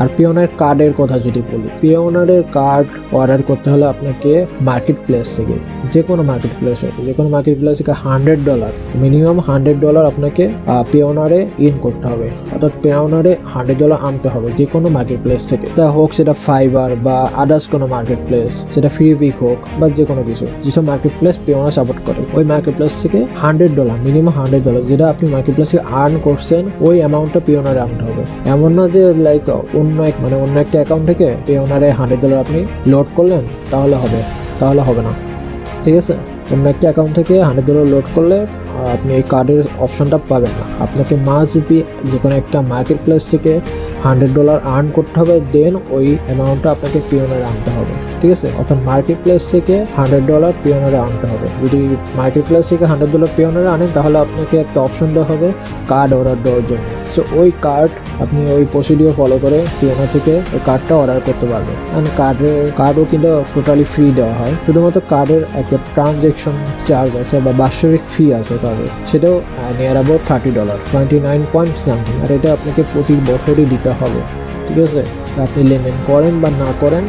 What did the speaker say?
আর Payoneer কার্ডের কথা যদি বলি, পেওনারের কার্ড অর্ডার করতে হলে আপনাকে মার্কেট প্লেস থেকে, যে কোনো মার্কেট প্লেস থেকে $100 মিনিমাম $100 আপনাকে পেওনারে ইন করতে হবে, অর্থাৎ পেওনারে $100 আনতে হবে যে কোনো মার্কেট প্লেস থেকে, তা হোক সেটা ফাইবার বা আদার্স কোনো মার্কেট প্লেস, সেটা ফ্রি উইক হোক বা যে কোনো কিছু, যেসব মার্কেট প্লেস পেওনা সাপোর্ট করে, ওই মার্কেট প্লেস থেকে $100 মিনিমাম $100 যেটা আপনি মার্কেট প্লেস থেকে আর্ন করছেন ওই অ্যামাউন্টটা পেওনারে আনতে হবে। এমন না যে লাইক অন্য একটা অ্যাকাউন্ট থেকে পেওনারে $100 আপনি লোড করলেন তাহলে হবে না, ঠিক আছে? অন্য একটা অ্যাকাউন্ট থেকে $100 লোড করলে আপনি এই কার্ডের অপশনটা পাবেন না। আপনাকে মাস্ট বি যে কোনো একটা মার্কেট প্লেস থেকে $100 আর্ন করতে হবে, দেন ওই অ্যামাউন্টটা আপনাকে পেওনারে আনতে হবে, ঠিক আছে? অর্থাৎ মার্কেট প্লেস থেকে $100 পেওনারে আনতে হবে। যদি মার্কেট প্লেস থেকে $100 পেওনারে আনেন তাহলে আপনাকে একটা অপশন দেওয়া হবে কার্ড অর্ডার দেওয়ার জন্য। সো ওই কার্ড আপনি ওই প্রসিডিওর ফলো করে পেওনা থেকে ওই কার্ডটা অর্ডার করতে পারবেন। অ্যান্ড কার্ডও কিন্তু টোটালি ফ্রি দেওয়া হয়, শুধুমাত্র কার্ডের একটা ট্রানজ্যাকশন চার্জ আছে বা বাৎসরিক ফি আছে কার্ডের, সেটাও নিয়ার অ্যাবাউট $30, 29 পয়েন্ট সামথিং, আর এটা আপনাকে প্রতি বছরই দিতে হবে, ঠিক আছে? আপনি লেনদেন করেন বা না করেন